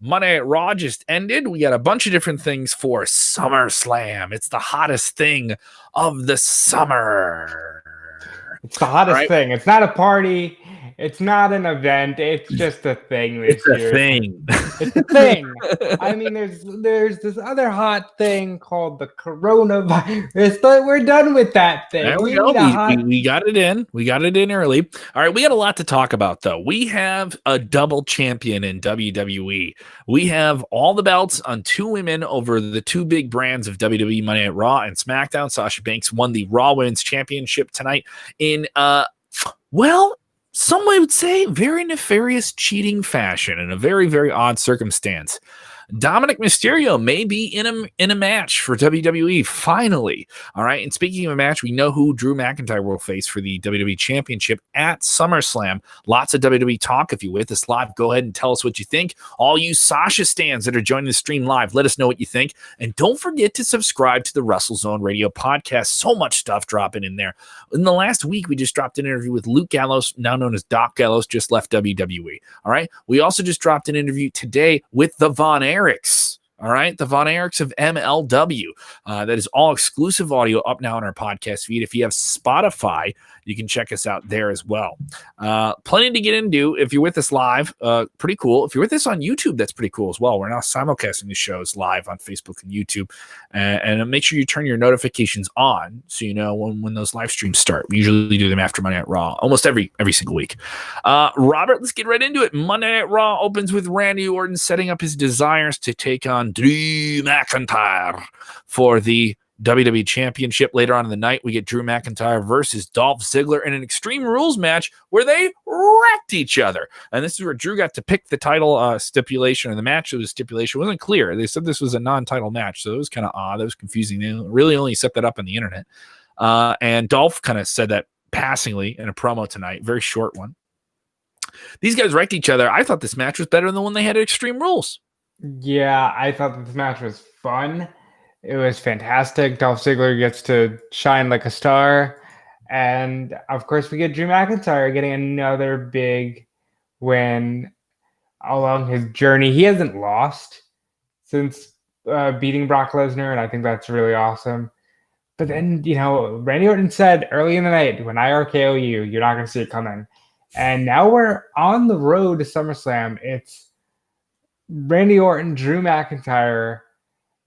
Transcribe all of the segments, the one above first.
Monday at Raw just ended. We got a bunch of different things for Summerslam. It's the hottest thing of the summer. It's the hottest thing. It's not a party. It's not an event. It's just a thing this year. Thing. It's a thing. I mean, there's this other hot thing called the coronavirus, but we're done with that thing. There we go. We got it in. We got it in early. All right, we got a lot to talk about, though. We have a double champion in WWE. We have all the belts on two women over the two big brands of WWE Monday Night Raw and SmackDown. Sasha Banks won the Raw Women's Championship tonight in, some would say very nefarious cheating fashion in a very, very odd circumstance. Dominic Mysterio may be in a match for WWE finally. All right. And speaking of a match, we know who Drew McIntyre will face for the WWE Championship at SummerSlam. Lots of WWE talk. If you're with us live, go ahead and tell us what you think. All you Sasha stans that are joining the stream live, let us know what you think. And don't forget to subscribe to the Wrestlezone Radio podcast. So much stuff dropping in there. In the last week, we just dropped an interview with Luke Gallows, now known as Doc Gallows, just left WWE. All right. We also just dropped an interview today with the Von Erichs. All right. The Von Erichs of MLW. That is all exclusive audio up now on our podcast feed. If you have Spotify, you can check us out there as well. Plenty to get into. If you're with us live, pretty cool. If you're with us on YouTube, that's pretty cool as well. We're now simulcasting the shows live on Facebook and YouTube. And make sure you turn your notifications on so you know when those live streams start. We usually do them after Monday Night Raw, almost every single week. Robert, let's get right into it. Monday Night Raw opens with Randy Orton setting up his desires to take on Drew McIntyre for the WWE Championship. Later on in the night, we get Drew McIntyre versus Dolph Ziggler in an Extreme Rules match where they wrecked each other. And this is where Drew got to pick the title stipulation, or the match of the stipulation wasn't clear. They said this was a non-title match, so it was kind of odd. It was confusing. They really only set that up on the internet. And Dolph kind of said that passingly in a promo tonight, very short one. These guys wrecked each other. I thought this match was better than the one they had at Extreme Rules. Yeah, I thought that this match was fun. It was fantastic. Dolph Ziggler gets to shine like a star. And, of course, we get Drew McIntyre getting another big win along his journey. He hasn't lost since beating Brock Lesnar, and I think that's really awesome. But then, Randy Orton said early in the night, when I RKO you, you're not going to see it coming. And now we're on the road to SummerSlam. It's Randy Orton, Drew McIntyre.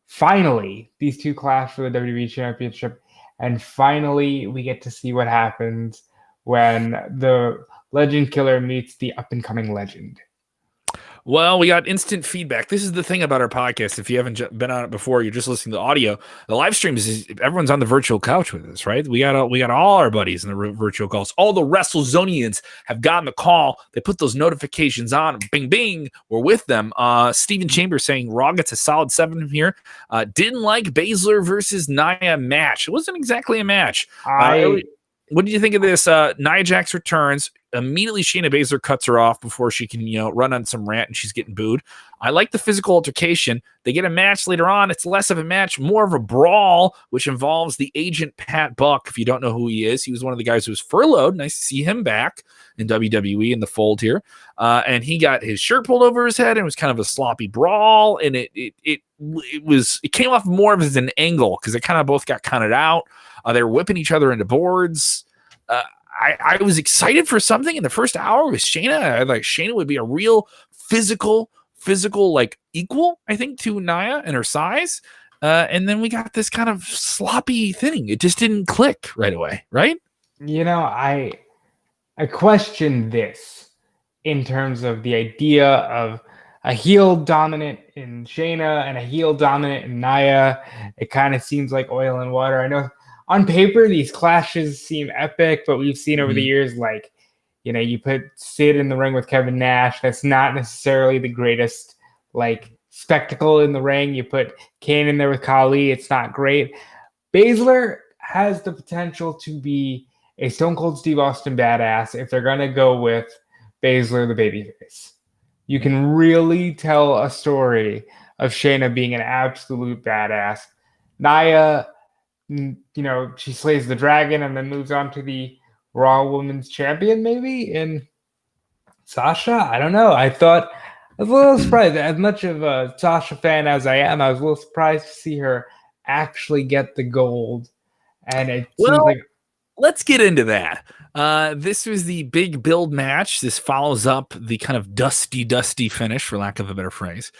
Finally, these two clash for the WWE Championship, and finally we get to see what happens when the Legend Killer meets the up-and-coming legend. Well, we got instant feedback. This is the thing about our podcast. If you haven't been on it before, you're just listening to the audio. The live stream is everyone's on the virtual couch with us, right? We got all our buddies in the virtual calls. All the Wrestlezonians have gotten the call. They put those notifications on. Bing, bing. We're with them. Steven Chambers saying Raw gets a solid 7 here. Didn't like Baszler versus Nia match. It wasn't exactly a match. What did you think of this? Nia Jax returns. Immediately, Shayna Baszler cuts her off before she can, run on some rant, and she's getting booed. I like the physical altercation. They get a match later on. It's less of a match, more of a brawl, which involves the agent Pat Buck. If you don't know who he is, he was one of the guys who was furloughed. Nice to see him back in WWE in the fold here. And he got his shirt pulled over his head, and it was kind of a sloppy brawl. And it came off more of as an angle because they kind of both got counted out. They were whipping each other into boards. I was excited for something in the first hour with Shayna. I like Shayna would be a real physical like equal, I think, to Nia and her size. And then we got this kind of sloppy thing. It just didn't click right away, right? I question this in terms of the idea of a heel dominant in Shayna and a heel dominant in Nia. It kind of seems like oil and water. I know on paper, these clashes seem epic, but we've seen over the years, you put Sid in the ring with Kevin Nash. That's not necessarily the greatest, spectacle in the ring. You put Kane in there with Khali. It's not great. Baszler has the potential to be a Stone Cold Steve Austin badass if they're going to go with Baszler, the babyface. You can really tell a story of Shayna being an absolute badass. Nia, she slays the dragon and then moves on to the Raw Women's Champion, maybe, in Sasha. I don't know. I thought I was a little surprised. As much of a Sasha fan as I am, I was a little surprised to see her actually get the gold. And it seems Well, like let's get into that. This was the big build match. This follows up the kind of dusty finish, for lack of a better phrase,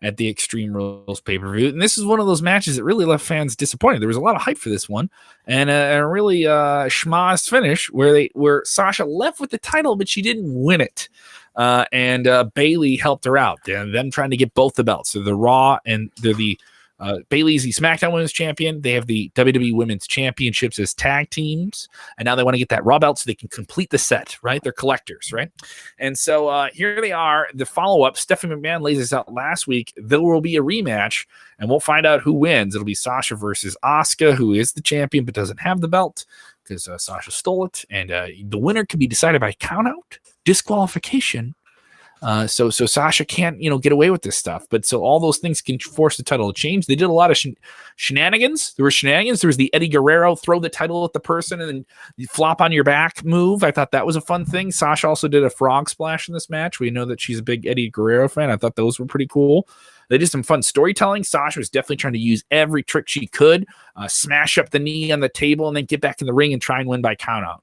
at the Extreme Rules pay-per-view. And this is one of those matches that really left fans disappointed. There was a lot of hype for this one, and a really schmozz finish where Sasha left with the title, but she didn't win it. And Bayley helped her out. And them trying to get both the belts. So the Raw and they're the Bayley's the SmackDown Women's Champion. They have the WWE Women's Championships as tag teams, and now they want to get that Raw belt so they can complete the set. Right, they're collectors, right? And so here they are. The follow-up. Stephanie McMahon lays this out last week. There will be a rematch, and we'll find out who wins. It'll be Sasha versus Asuka, who is the champion but doesn't have the belt because Sasha stole it, and the winner can be decided by countout, disqualification. So Sasha can't, get away with this stuff. But so all those things can force the title to change. They did a lot of shenanigans. There were shenanigans. There was the Eddie Guerrero throw the title at the person and then you flop on your back move. I thought that was a fun thing. Sasha also did a frog splash in this match. We know that she's a big Eddie Guerrero fan. I thought those were pretty cool. They did some fun storytelling. Sasha was definitely trying to use every trick she could, smash up the knee on the table and then get back in the ring and try and win by countout,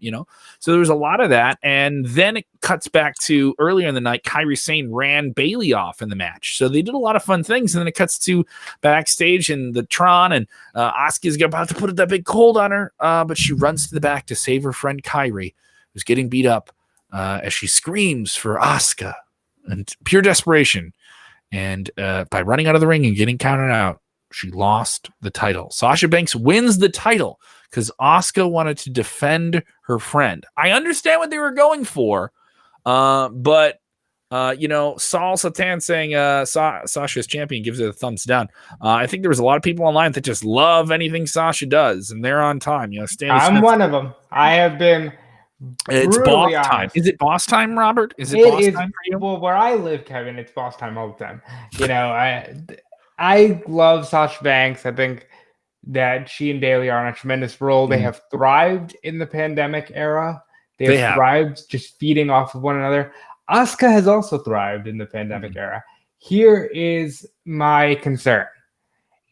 So there was a lot of that. And then it cuts back to earlier in the night, Kairi Sane ran Bayley off in the match. So they did a lot of fun things. And then it cuts to backstage and the Tron and Asuka's about to put that big cold on her. But she runs to the back to save her friend Kairi, who's getting beat up as she screams for Asuka and pure desperation. And by running out of the ring and getting counted out, she lost the title. Sasha Banks wins the title because Asuka wanted to defend her friend. I understand what they were going for, but Saul Satan saying Sasha's champion gives it a thumbs down. I think there was a lot of people online that just love anything Sasha does, and they're on time. I'm one of them. I have been. It's boss time. Is it boss time, Robert? Is it boss time for you? Well, where I live, Kevin, it's boss time all the time. I love Sasha Banks. I think that she and Bayley are on a tremendous roll. They have thrived in the pandemic era. They have thrived just feeding off of one another. Asuka has also thrived in the pandemic era. Here is my concern.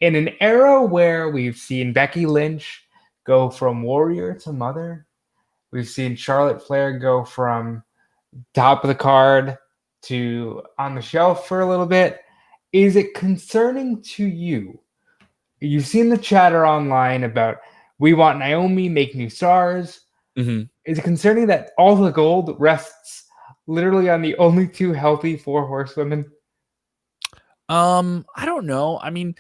In an era where we've seen Becky Lynch go from warrior to mother, we've seen Charlotte Flair go from top of the card to on the shelf for a little bit. Is it concerning to you? You've seen the chatter online about we want Naomi, make new stars. Mm-hmm. Is it concerning that all the gold rests literally on the only two healthy 4 horsewomen? I don't know. I mean,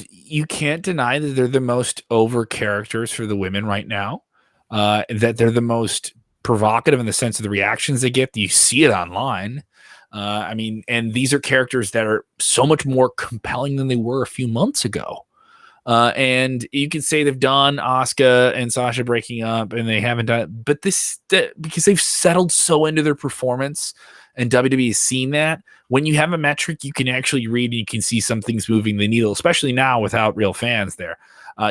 you can't deny that they're the most over characters for the women right now. That they're the most provocative in the sense of the reactions they get. You see it online. And these are characters that are so much more compelling than they were a few months ago. And you could say they've done Asuka and Sasha breaking up and they haven't done, but because they've settled so into their performance and WWE has seen that. When you have a metric, you can actually read and you can see some things moving the needle, especially now without real fans there.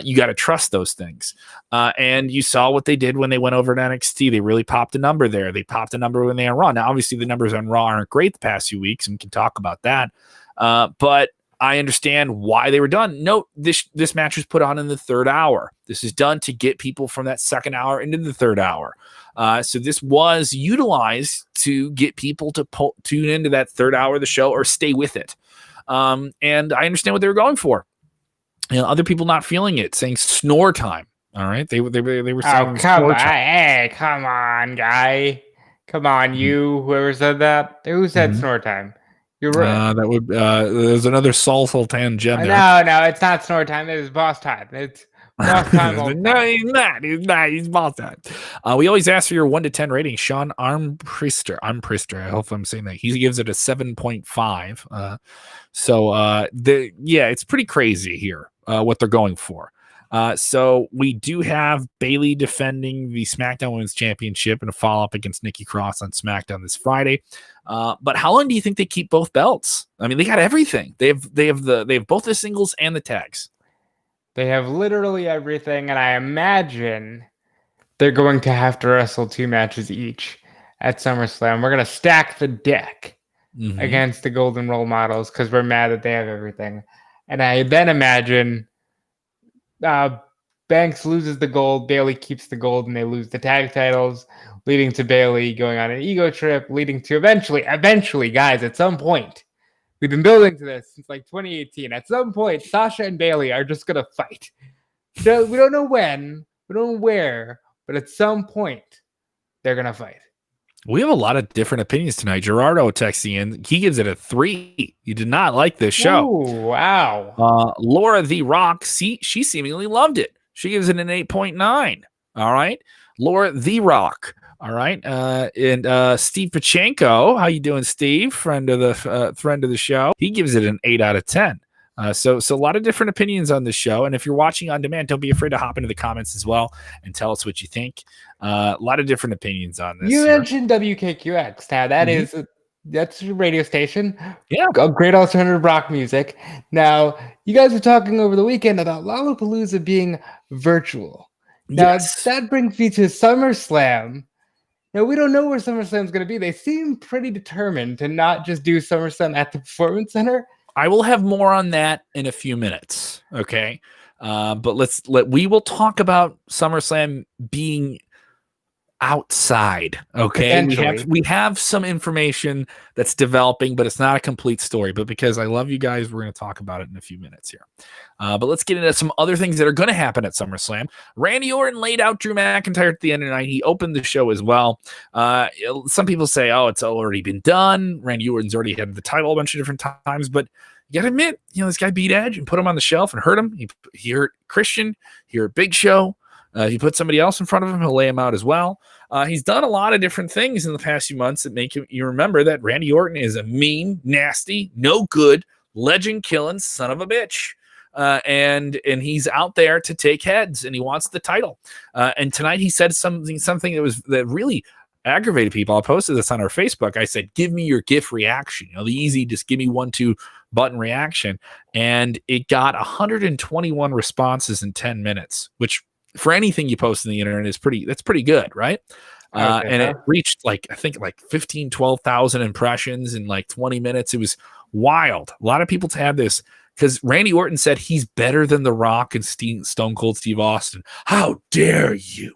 You got to trust those things. And you saw what they did when they went over to NXT. They really popped a number there. They popped a number when they were on Raw. Now, obviously, the numbers on Raw aren't great the past few weeks, and we can talk about that. But I understand why they were done. Note, this match was put on in the third hour. This is done to get people from that second hour into the third hour. So this was utilized to get people to tune into that third hour of the show or stay with it. And I understand what they were going for. Other people not feeling it, saying snore time. All right, they were saying snore time. Hey, come on, guy. Come on, you. Whoever said that? Who said snore time? You're right. That would. There's another Saul Sultan gem there. No, it's not snore time. It's boss time. It's boss time. No, he's not. He's boss time. We always ask for your 1 to 10 rating. Sean Armprister. I hope I'm saying that. He gives it a 7.5. It's pretty crazy here. What they're going for. So we do have Bayley defending the SmackDown Women's Championship in a follow-up against Nikki Cross on SmackDown this Friday. But how long do you think they keep both belts? I mean, they got everything. They have both the singles and the tags. They have literally everything, and I imagine they're going to have to wrestle 2 matches each at SummerSlam. We're going to stack the deck. against the Golden Role Models because we're mad that they have everything. And I then imagine Banks loses the gold, Bayley keeps the gold, and they lose the tag titles, leading to Bayley going on an ego trip, leading to eventually, guys, at some point, we've been building to this since like 2018. At some point, Sasha and Bayley are just going to fight. So we don't know when, we don't know where, but at some point, they're going to fight. We have a lot of different opinions tonight. Gerardo texting in. He gives it a 3. He did not like this show. Ooh, wow. Laura The Rock, she seemingly loved it. She gives it an 8.9. All right. Laura The Rock. All right. And Steve Pachenko. How you doing, Steve? Friend of the show. He gives it an 8 out of 10. So a lot of different opinions on this show. And if you're watching on demand, don't be afraid to hop into the comments as well and tell us what you think. A lot of different opinions on this. You mentioned WKQX. Now that's your radio station. Yeah. A great alternative rock music. Now, you guys were talking over the weekend about Lollapalooza being virtual. Now, that brings me to SummerSlam. Now, we don't know where SummerSlam's going to be. They seem pretty determined to not just do SummerSlam at the Performance Center. I will have more on that in a few minutes. Okay. But we will talk about SummerSlam being outside. Okay. We have some information that's developing, but it's not a complete story. But because I love you guys, we're going to talk about it in a few minutes here. But let's get into some other things that are going to happen at SummerSlam. Randy Orton laid out Drew McIntyre at the end of the night. He opened the show as well. Some people say, oh, it's already been done. Randy Orton's already had the title a bunch of different times, but you got to admit, this guy beat Edge and put him on the shelf and hurt him. He hurt Christian. He hurt Big Show. If you put somebody else in front of him, he'll lay him out as well. He's done a lot of different things in the past few months that make you remember that Randy Orton is a mean, nasty, no good, legend-killing son of a bitch. And he's out there to take heads, and he wants the title. And tonight he said something that really aggravated people. I posted this on our Facebook. I said, give me your GIF reaction. The easy, just give me 1-2 button reaction. And it got 121 responses in 10 minutes, which for anything you post on the internet that's pretty good, right? And it reached I think 15, 12,000 impressions in 20 minutes. It was wild. A lot of people had this because Randy Orton said he's better than The Rock and Stone Cold Steve Austin. How dare you?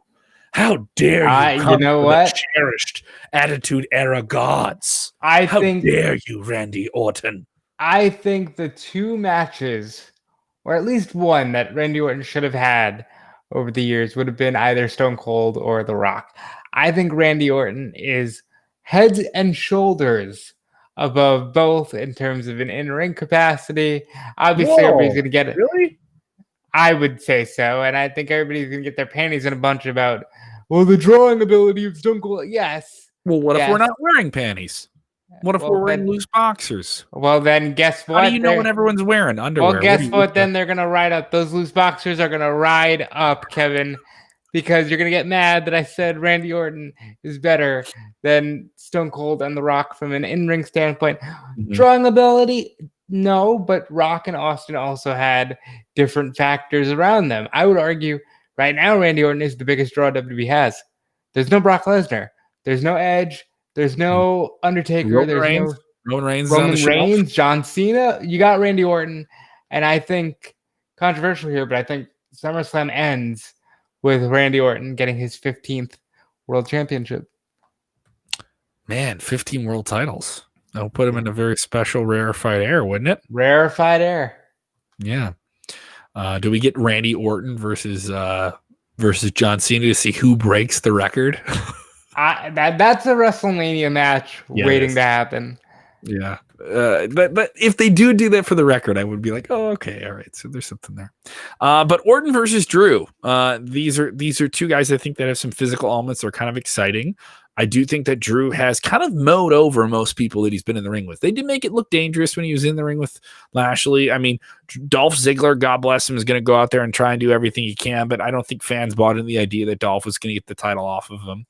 How dare you? You know what? Cherished Attitude Era gods. How dare you, Randy Orton? I think the 2 matches, or at least one that Randy Orton should have had over the years, would have been either Stone Cold or The Rock. I think Randy Orton is heads and shoulders above both in terms of an in-ring capacity. Obviously, everybody's going to get it. Really? I would say so, and I think everybody's going to get their panties in a bunch about, the drawing ability of Stone Cold. Yes. Well, what if we're not wearing panties? What if we're wearing loose boxers? Well, then guess what? How do you know when everyone's wearing underwear? Well, guess what? Then they're going to ride up. Those loose boxers are going to ride up, Kevin, because you're going to get mad that I said Randy Orton is better than Stone Cold and The Rock from an in-ring standpoint. Mm-hmm. Drawing ability, no, but Rock and Austin also had different factors around them. I would argue right now Randy Orton is the biggest draw WWE has. There's no Brock Lesnar. There's no Edge. There's no Undertaker. Roman Reigns, John Cena. You got Randy Orton. And I think, controversial here, but I think SummerSlam ends with Randy Orton getting his 15th World Championship. Man, 15 world titles. That'll put him in a very special rarefied air, wouldn't it? Rarefied air. Yeah. Do we get Randy Orton versus John Cena to see who breaks the record? That's a WrestleMania match waiting to happen. Yeah. But if they do that for the record, I would be like, oh, okay, all right. So there's something there. But Orton versus Drew. These are 2 guys I think that have some physical elements that are kind of exciting. I do think that Drew has kind of mowed over most people that he's been in the ring with. They did make it look dangerous when he was in the ring with Lashley. I mean, Dolph Ziggler, God bless him, is going to go out there and try and do everything he can, but I don't think fans bought into the idea that Dolph was going to get the title off of him.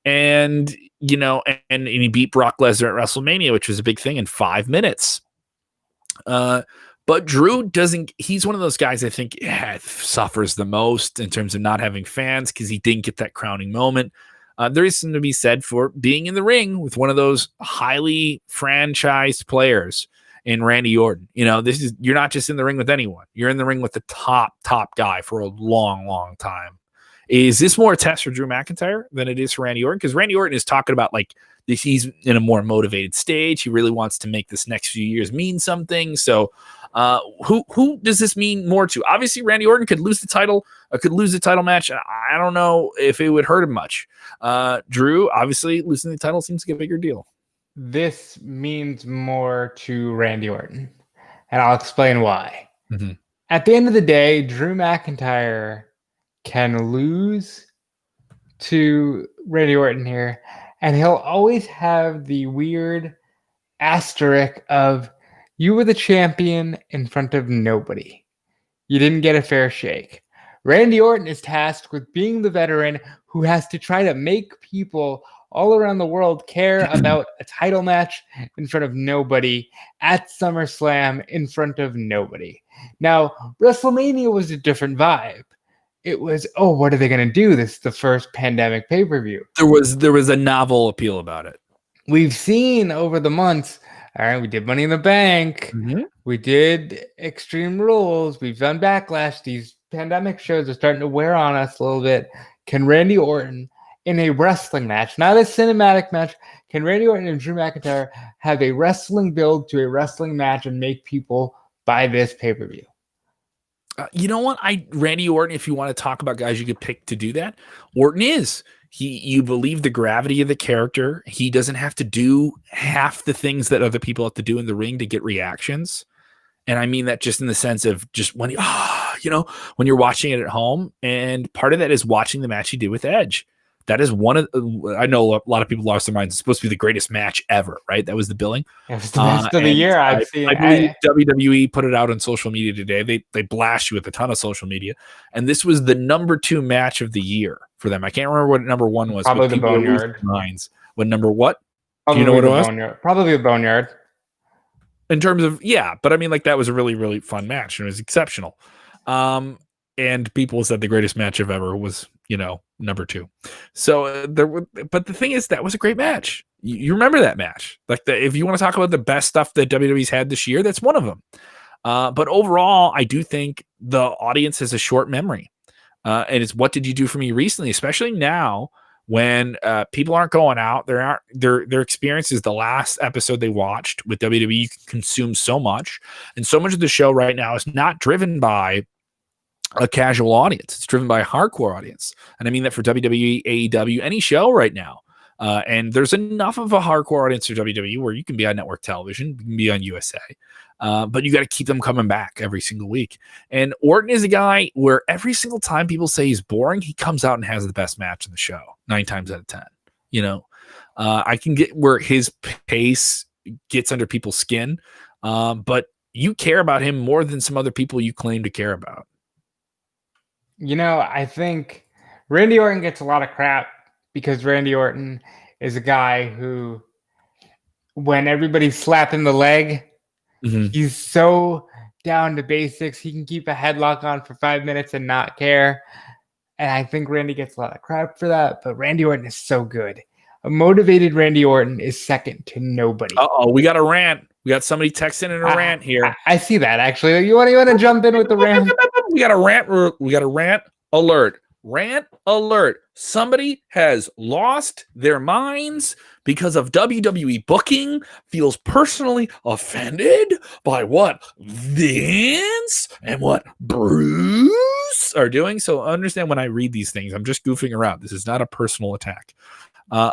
And, and he beat Brock Lesnar at WrestleMania, which was a big thing, in 5 minutes. But Drew he's one of those guys I think suffers the most in terms of not having fans because he didn't get that crowning moment. there is something to be said for being in the ring with one of those highly franchised players in Randy Orton. You're not just in the ring with anyone. You're in the ring with the top guy for a long, long time. Is this more a test for Drew McIntyre than it is for Randy Orton? Because Randy Orton is talking about he's in a more motivated stage. He really wants to make this next few years mean something. So who does this mean more to? Obviously, Randy Orton could lose the title, match. I don't know if it would hurt him much. Drew, obviously, losing the title seems like a bigger deal. This means more to Randy Orton, and I'll explain why. Mm-hmm. At the end of the day, Drew McIntyre can lose to Randy Orton here, and he'll always have the weird asterisk of, you were the champion in front of nobody. You didn't get a fair shake. Randy Orton is tasked with being the veteran who has to try to make people all around the world care about a title match in front of nobody at SummerSlam in front of nobody. Now, WrestleMania was a different vibe. It was, what are they going to do? This is the first pandemic pay-per-view. There was a novel appeal about it. We've seen over the months, all right, we did Money in the Bank. Mm-hmm. We did Extreme Rules. We've done Backlash. These pandemic shows are starting to wear on us a little bit. Can Randy Orton, in a wrestling match, not a cinematic match, can Randy Orton and Drew McIntyre have a wrestling build to a wrestling match and make people buy this pay-per-view? You know what? Randy Orton, if you want to talk about guys you could pick to do that, Orton is. You believe the gravity of the character. He doesn't have to do half the things that other people have to do in the ring to get reactions. And I mean that just in the sense of just when when you're watching it at home. And part of that is watching the match he did with Edge. That is I know a lot of people lost their minds. It's supposed to be the greatest match ever, right? That was the billing. It was the best of the year I've seen. I believe WWE put it out on social media today. They blast you with a ton of social media. And this was the number 2 match of the year for them. I can't remember what number 1 was. Probably the Boneyard. What number what? Probably do you know what it was? Boneyard. Probably the Boneyard. In terms of, but I mean, that was a really, really fun match. And it was exceptional. And people said the greatest match of ever was, number 2. So but the thing is, that was a great match. You remember that match? If you want to talk about the best stuff that WWE's had this year, that's one of them. But overall, I do think the audience has a short memory. And it's, what did you do for me recently? Especially now when people aren't going out, their experience is the last episode they watched with WWE consumes so much. And so much of the show right now is not driven by a casual audience. It's driven by a hardcore audience. And I mean that for WWE, AEW, any show right now. And there's enough of a hardcore audience for WWE where you can be on network television, you can be on USA, but you got to keep them coming back every single week. And Orton is a guy where every single time people say he's boring, he comes out and has the best match in the show 9 times out of 10. I can get where his pace gets under people's skin, but you care about him more than some other people you claim to care about. I think Randy Orton gets a lot of crap because Randy Orton is a guy who, when everybody's slapping the leg, he's so down to basics. He can keep a headlock on for 5 minutes and not care. And I think Randy gets a lot of crap for that, but Randy Orton is so good. A motivated Randy Orton is second to nobody. Uh-oh, we got a rant. We got somebody texting in a rant here. I see that, actually. You want to jump in with the rant? We got a rant. We got a rant alert. Rant alert. Somebody has lost their minds because of WWE booking, feels personally offended by what Vince and what Bruce are doing. So understand, when I read these things, I'm just goofing around. This is not a personal attack.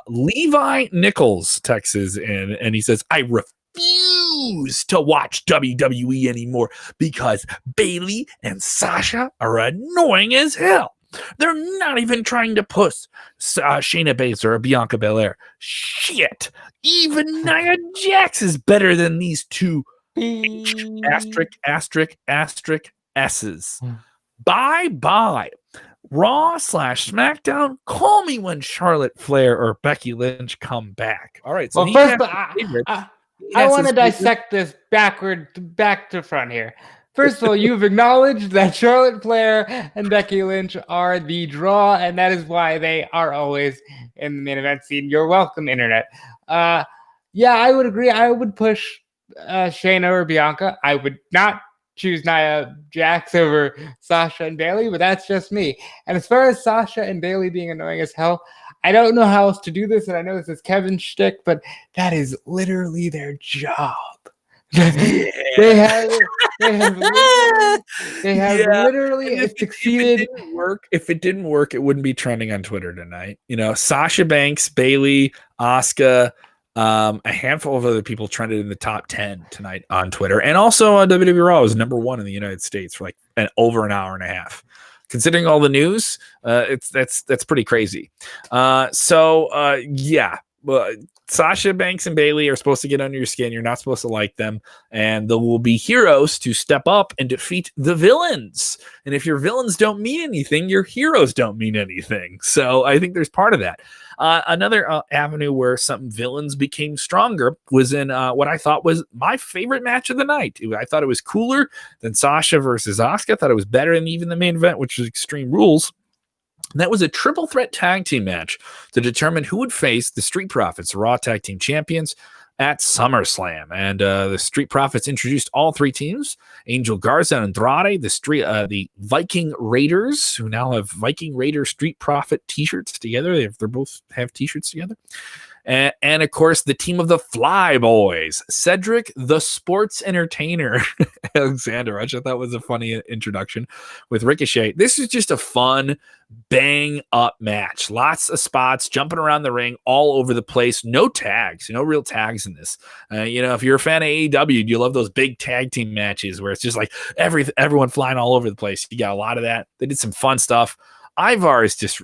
Levi Nichols texts in and he says, I refuse to watch WWE anymore because Bayley and Sasha are annoying as hell. They're not even trying to push Shayna Baszler or Bianca Belair. Shit. Even Nia Jax is better than these two asterisk S's. Bye. Raw/SmackDown. Call me when Charlotte Flair or Becky Lynch come back. All right. So well, first, I want to dissect this back to front here. First of all, you've acknowledged that Charlotte Flair and Becky Lynch are the draw, and that is why they are always in the main event scene. You're welcome, Internet. Yeah, I would agree. I would push Shayna or Bianca. I would not choose Nia Jax over Sasha and Bayley, but that's just me. And as far as Sasha and Bayley being annoying as hell, I don't know how else to do this, and I know this is Kevin's shtick, but that is literally their job. They have literally succeeded. If it didn't work, it wouldn't be trending on Twitter tonight. Sasha Banks, Bayley, Asuka, a handful of other people trended in the top 10 tonight on Twitter, and also on WWE Raw was number 1 in the United States for like over an hour and a half. Considering all the news, that's pretty crazy. Yeah. Sasha Banks and Bayley are supposed to get under your skin. You're not supposed to like them. And there will be heroes to step up and defeat the villains. And if your villains don't mean anything, your heroes don't mean anything. So I think there's part of that. Another avenue where some villains became stronger was in what I thought was my favorite match of the night. I thought it was cooler than Sasha versus Asuka. I thought it was better than even the main event, which was Extreme Rules. And that was a triple threat tag team match to determine who would face the Street Profits, Raw Tag Team Champions, at SummerSlam. And the Street Profits introduced all 3 teams: Angel Garza and Andrade, the Viking Raiders, who now have Viking Raider Street Profit t-shirts together. They both have t-shirts together. And of course, the team of the Fly Boys, Cedric the Sports Entertainer Alexander, which I thought was a funny introduction, with Ricochet. This is just a fun, bang up match. Lots of spots, jumping around the ring all over the place. No tags, no real tags in this. If you're a fan of AEW, you love those big tag team matches where it's just like everyone flying all over the place. You got a lot of that. They did some fun stuff. Ivar is just,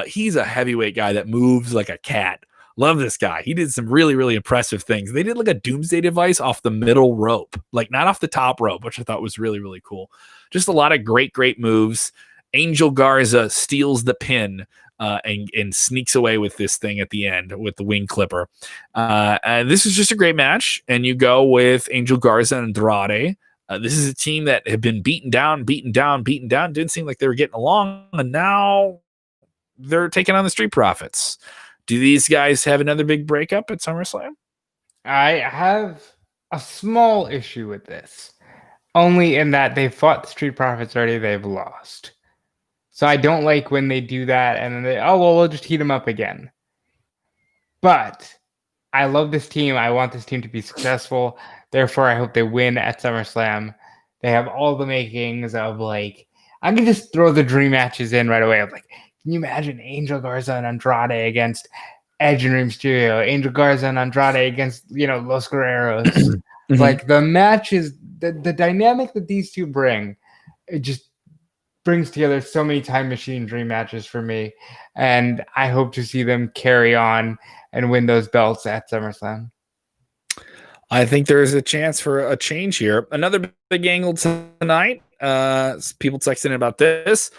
he's a heavyweight guy that moves like a cat. Love this guy. He did some really, really impressive things. They did like a doomsday device off the middle rope, like not off the top rope, which I thought was really, really cool. Just a lot of great, great moves. Angel Garza steals the pin and sneaks away with this thing at the end with the wing clipper. And this is just a great match. And you go with Angel Garza and Andrade. This is a team that had been beaten down. Didn't seem like they were getting along. And now they're taking on the Street Profits. Do these guys have another big breakup at SummerSlam? I have a small issue with this, only in that they've fought the Street Profits already, they've lost. So I don't like when they do that and then we'll just heat them up again. But I love this team. I want this team to be successful. Therefore, I hope they win at SummerSlam. They have all the makings of I can just throw the dream matches in right away. Can you imagine Angel Garza and Andrade against Edge and Rey Mysterio? Angel Garza and Andrade against, Los Guerreros. Mm-hmm. The matches, the dynamic that these two bring, it just brings together so many time machine dream matches for me. And I hope to see them carry on and win those belts at SummerSlam. I think there is a chance for a change here. Another big angle tonight. People texting about this.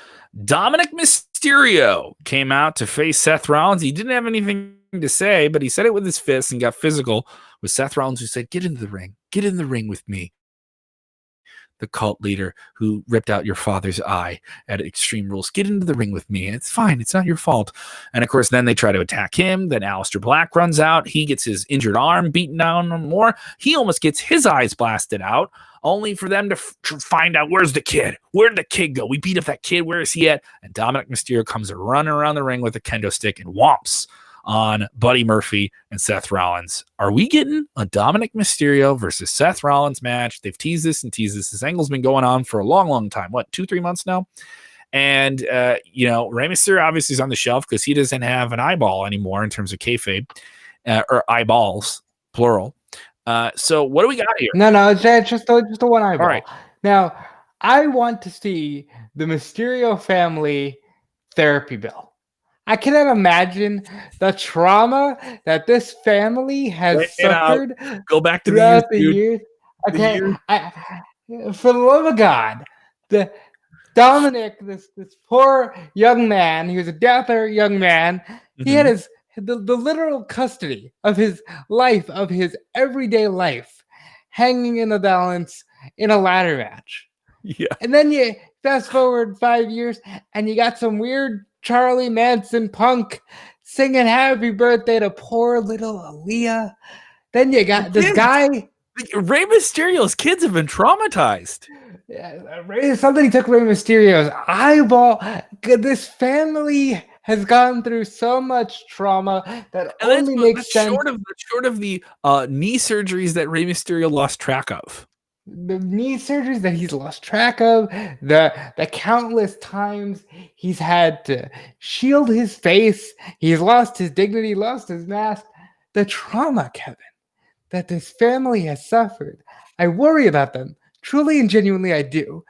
Dominic Mysterio came out to face Seth Rollins. He didn't have anything to say, but he said it with his fists and got physical with Seth Rollins, who said, "Get into the ring. Get in the ring with me." The cult leader who ripped out your father's eye at Extreme Rules. Get into the ring with me. It's fine. It's not your fault. And of course, then they try to attack him. Then Aleister Black runs out. He gets his injured arm beaten down more. He almost gets his eyes blasted out, only for them to find out, where's the kid? Where'd the kid go? We beat up that kid. Where is he at? And Dominic Mysterio comes running around the ring with a kendo stick and whomps on Buddy Murphy and Seth Rollins. Are we getting a Dominic Mysterio versus Seth Rollins match? They've teased this. This angle's been going on for a long, long time. 2-3 months now? And, Rey Mysterio obviously is on the shelf because he doesn't have an eyeball anymore in terms of kayfabe, or eyeballs, plural. So what do we got here? No, it's just the one eyeball. All right. Now, I want to see the Mysterio family therapy bill. I cannot imagine the trauma that this family has suffered. Go back to throughout the years. Okay, for the love of God, the Dominic, this poor young man, he was a down-there young man. Mm-hmm. He had the literal custody of his life, of his everyday life, hanging in the balance in a ladder match. Yeah. And then you fast forward 5 years and you got some weird Charlie Manson punk singing happy birthday to poor little Aaliyah. Then you got this guy. Rey Mysterio's kids have been traumatized. Somebody took Rey Mysterio's eyeball. This family has gone through so much trauma that only makes sense. Short of the knee surgeries that Rey Mysterio lost track of. The knee surgeries that he's lost track of, the countless times he's had to shield his face, he's lost his dignity, lost his mask. The trauma, Kevin, that this family has suffered. I worry about them. Truly and genuinely, I do.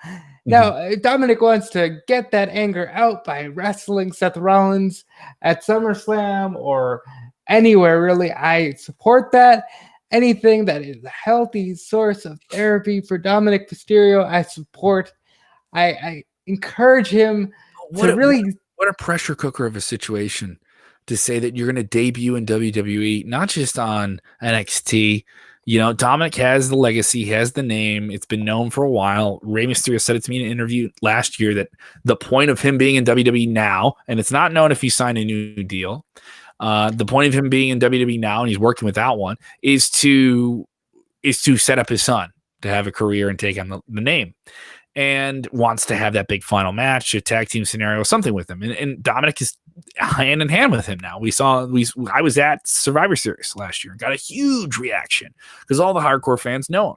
Now, Dominic wants to get that anger out by wrestling Seth Rollins at SummerSlam or anywhere, really. I support that. Anything that is a healthy source of therapy for Dominic Mysterio, I support. I encourage him to really... What a pressure cooker of a situation to say that you're going to debut in WWE, not just on NXT. You know, Dominic has the legacy, has the name. It's been known for a while. Rey Mysterio said it to me in an interview last year that the point of him being in WWE now, and it's not known if he signed a new deal, the point of him being in WWE now, and he's working without one, is to set up his son to have a career and take on the name, and wants to have that big final match, a tag team scenario, something with him. And Dominic is hand in hand with him now. I was at Survivor Series last year and got a huge reaction because all the hardcore fans know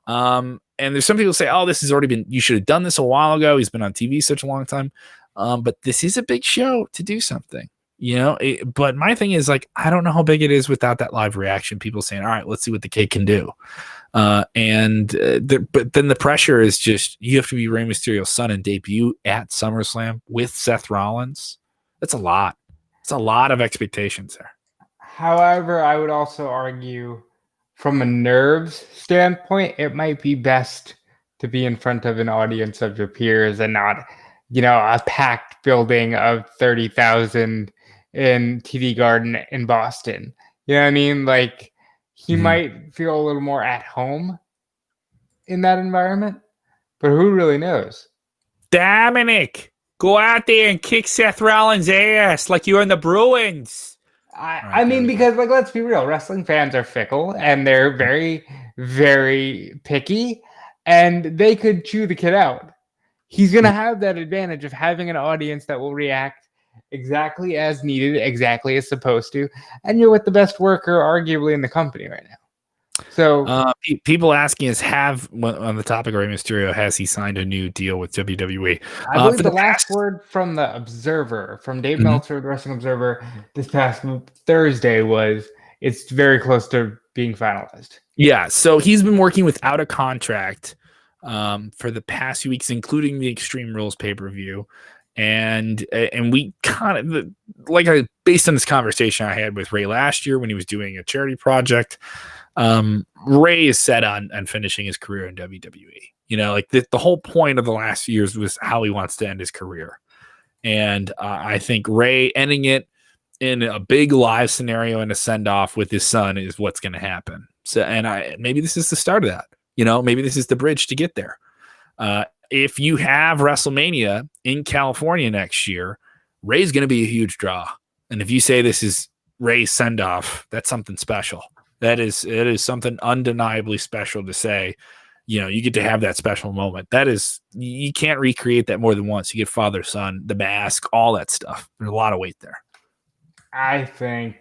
him. And there's some people say, oh, this has already been, you should have done this a while ago. He's been on TV such a long time. But this is a big show to do something, you know. But my thing is, like, I don't know how big it is without that live reaction. People saying, all right, let's see what the kid can do. But then the pressure is just, you have to be Rey Mysterio's son and debut at SummerSlam with Seth Rollins. That's a lot. It's a lot of expectations there. However, I would also argue from a nerves standpoint, it might be best to be in front of an audience of your peers and not, you know, a packed building of 30,000 in TD Garden in Boston. You know what I mean? Like, he might feel a little more at home in that environment, but who really knows? Dominic, go out there and kick Seth Rollins' ass like you're in the Bruins. I mean, because, like, let's be real, wrestling fans are fickle and they're very, very picky, and they could chew the kid out. He's going to have that advantage of having an audience that will react exactly as needed, exactly as supposed to, and you're with the best worker arguably in the company right now. So people asking us, on the topic of Rey Mysterio, has he signed a new deal with WWE? I believe the last word from the Observer, from Dave Meltzer, the Wrestling Observer, this past Thursday was it's very close to being finalized. Yeah, so he's been working without a contract for the past few weeks, including the Extreme Rules pay-per-view. And we kind of, based on this conversation I had with Ray last year when he was doing a charity project, Ray is set on finishing his career in WWE. You know, like the whole point of the last few years was how he wants to end his career. And I think Ray ending it in a big live scenario and a send-off with his son is what's going to happen. So, and maybe this is the start of that. You know, maybe this is the bridge to get there. If you have WrestleMania in California next year, Ray's going to be a huge draw. And if you say this is Ray's send-off, that's something special. It is something undeniably special to say. You know, you get to have that special moment. That is, you can't recreate that more than once. You get father, son, the mask, all that stuff. There's a lot of weight there. I think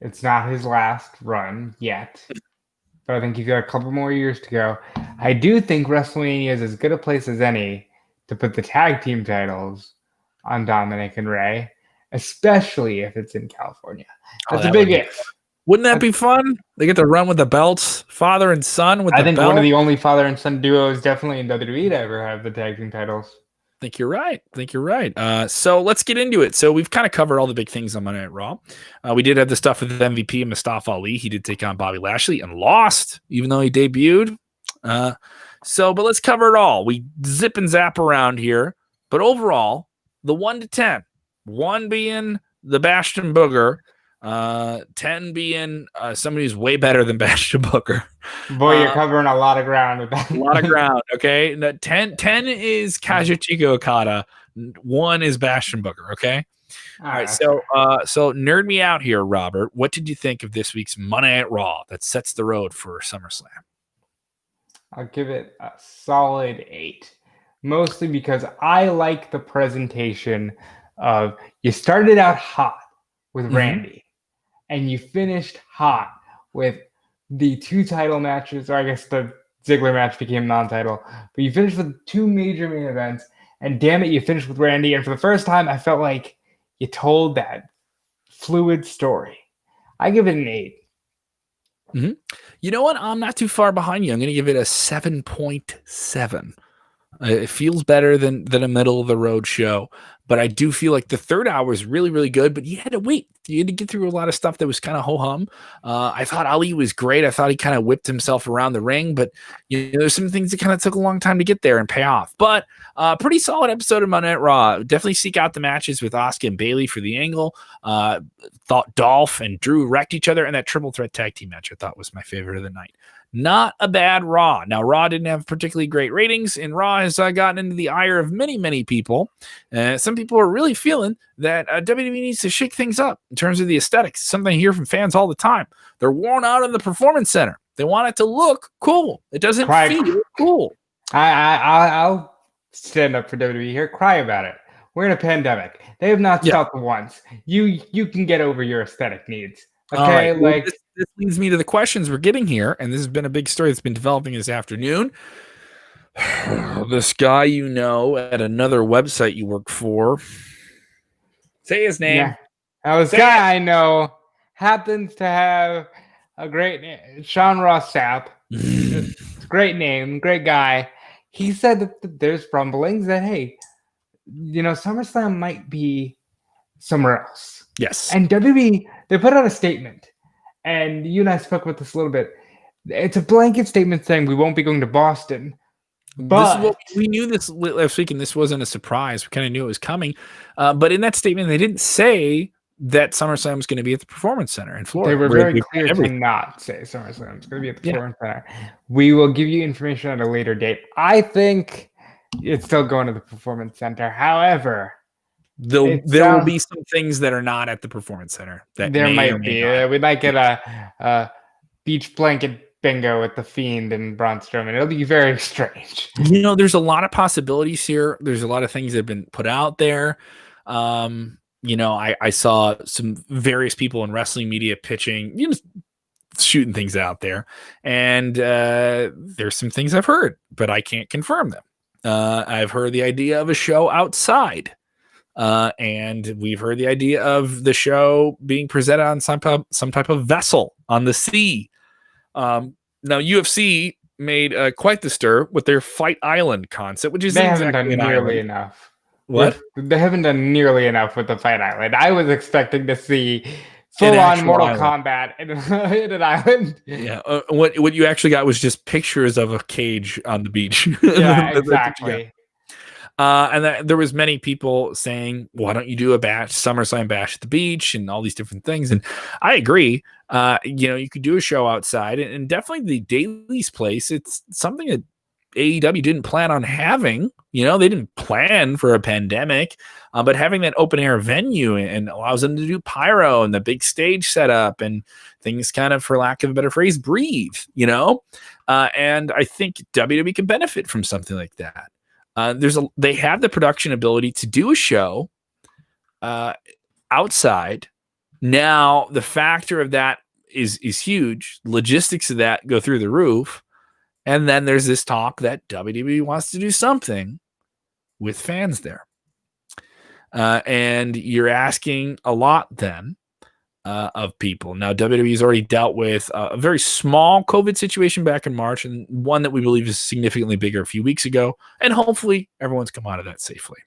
it's not his last run yet, but I think he's got a couple more years to go. I do think WrestleMania is as good a place as any to put the tag team titles on Dominic and Ray, especially if it's in California. That's a big if. Wouldn't that be fun? They get to run with the belts, father and son with the belt. I think one of the only father and son duos definitely in WWE to ever have the tag team titles. I think you're right. So let's get into it. So we've kind of covered all the big things on Monday Night Raw. We did have the stuff with MVP and Mustafa Ali. He did take on Bobby Lashley and lost, even though he debuted. But let's cover it all. We zip and zap around here. But overall, the 1 to 10, 1 being the Bastion Booger, 10 being somebody who's way better than Bastion Booker. Boy, you're covering a lot of ground with that. A lot of ground, okay? 10 is Kazuchika Okada. 1 is Bastion Booker, okay? All right, so nerd me out here, Robert. What did you think of this week's Monday Night Raw that sets the road for SummerSlam? I'll give it a solid 8. Mostly because I like the presentation of you started out hot with Randy and you finished hot with the 2 title matches, or I guess the Ziggler match became non-title, but you finished with 2 major main events, and damn it, you finished with Randy, and for the first time, I felt like you told that fluid story. I give it an 8. You know what? I'm not too far behind you. I'm going to give it a 7.7. It feels better than a middle of the road show, but I do feel like the third hour is really, really good, but you had to wait. You had to get through a lot of stuff that was kind of ho-hum. I thought Ali was great. I thought he kind of whipped himself around the ring, but there's some things that kind of took a long time to get there and pay off. But pretty solid episode of Monday Night Raw. Definitely seek out the matches with Asuka and Bayley for the angle. Thought Dolph and Drew wrecked each other, and that triple threat tag team match I thought was my favorite of the night. Not a bad Raw. Now, Raw didn't have particularly great ratings, and Raw has gotten into the ire of many, many people. Some people are really feeling that WWE needs to shake things up in terms of the aesthetics. Something I hear from fans all the time. They're worn out in the Performance Center. They want it to look cool. It doesn't feel cool. I'll stand up for WWE here. Cry about it. We're in a pandemic. They have not stopped once. You can get over your aesthetic needs. Okay, right. This leads me to the questions we're getting here, and this has been a big story that's been developing this afternoon. This guy at another website you work for. Say his name. Yeah. This guy I know happens to have a great name. Sean Ross Sapp. Great name, great guy. He said that there's rumblings that, hey, SummerSlam might be somewhere else. Yes. And WWE, they put out a statement. And you and I spoke about this a little bit. It's a blanket statement saying we won't be going to Boston. But we knew this last week, and this wasn't a surprise. We kind of knew it was coming. But in that statement, they didn't say that SummerSlam was going to be at the Performance Center in Florida. They were very clear to not say SummerSlam is going to be at the Performance Center. We will give you information at a later date. I think it's still going to the Performance Center. However, there will be some things that are not at the Performance Center. That there might be. We might get a beach blanket bingo with The Fiend and Braun Strowman. It'll be very strange. There's a lot of possibilities here. There's a lot of things that have been put out there. I saw some various people in wrestling media pitching, shooting things out there. And there's some things I've heard, but I can't confirm them. I've heard the idea of a show outside. And we've heard the idea of the show being presented on some type of vessel on the sea. Now UFC made quite the stir with their Fight Island concept, which is they haven't done nearly enough. What? They haven't done nearly enough with the Fight Island. I was expecting to see full-on Mortal Kombat in an island. Yeah. What you actually got was just pictures of a cage on the beach. Yeah, exactly. And there was many people saying, why don't you do a SummerSlam bash at the beach and all these different things? And I agree. You could do a show outside, and definitely the Daily's place. It's something that AEW didn't plan on having. They didn't plan for a pandemic, but having that open air venue and allows them to do pyro and the big stage setup and things kind of, for lack of a better phrase, breathe, and I think WWE can benefit from something like that. They have the production ability to do a show outside. Now, the factor of that is huge. Logistics of that go through the roof. And then there's this talk that WWE wants to do something with fans there. And you're asking a lot then of people. Now, WWE has already dealt with a very small COVID situation back in March, and one that we believe is significantly bigger a few weeks ago. And hopefully everyone's come out of that safely.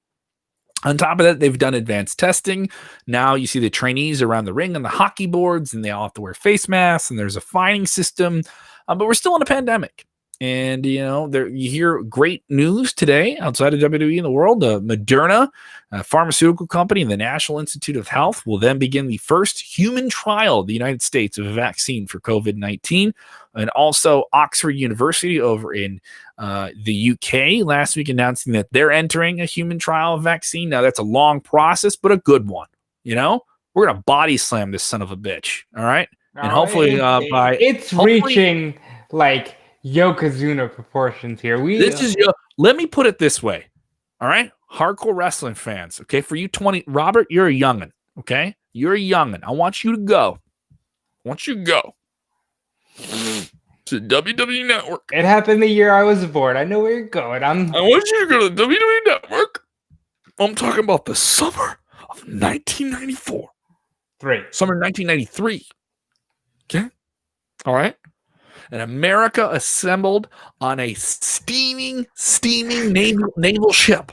On top of that, they've done advanced testing. Now you see the trainees around the ring on the hockey boards, and they all have to wear face masks, and there's a fining system. But we're still in a pandemic. And, you hear great news today outside of WWE in the world. Moderna, a pharmaceutical company, and the National Institute of Health will then begin the first human trial in the United States of a vaccine for COVID-19. And also Oxford University over in the UK last week announcing that they're entering a human trial of vaccine. Now, that's a long process, but a good one. We're going to body slam this son of a bitch. All right. And hopefully it's reaching like Yokozuna proportions here. Let me put it this way. All right. Hardcore wrestling fans. Okay. For you 20, Robert, you're a youngin'. Okay. You're a youngin'. I want you to go. To WWE Network. It happened the year I was born. I know where you're going. I want you to go to WWE Network. I'm talking about the summer of 1994. Summer 1993. Okay. All right. And America assembled on a steaming naval ship.